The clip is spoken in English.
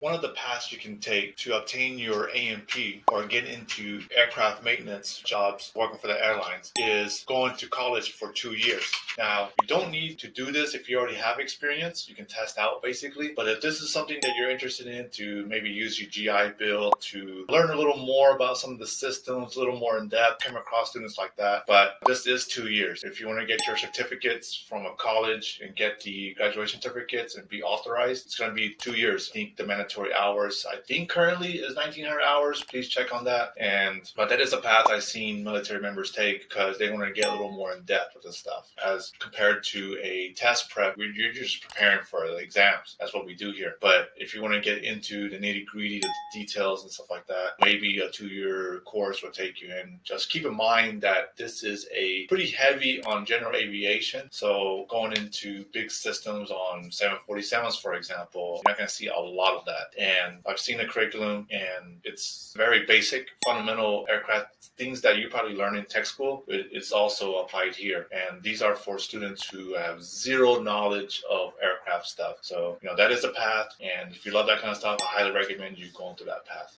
One of the paths you can take to obtain your A&P or get into aircraft maintenance jobs working for the airlines is going to college for 2 years. Now, you don't need to do this if you already have experience. You can test out basically. But if this is something that you're interested in to maybe use your GI Bill to learn a little more about some of the systems, a little more in depth, come across students like that. But this is 2 years. If you want to get your certificates from a college and get the graduation certificates and be authorized, it's going to be 2 years. I think the mandatory hours, I think currently is 1,900 hours. Please check on that. But that is a path I've seen military members take because they want to get a little more in depth with this stuff as compared to a test prep. You're just preparing for the exams. That's what we do here. But if you want to get into the nitty gritty, the details and stuff like that, maybe a 2-year course will take you in. Just keep in mind that this is a pretty heavy on general aviation. So going into big systems on 747s, for example, you're not going to see a lot of that. And I've seen the curriculum and it's very basic, fundamental aircraft things that you probably learn in tech school. It's also applied here. And these are for students who have zero knowledge of aircraft stuff. So, that is the path. And if you love that kind of stuff, I highly recommend you going through that path.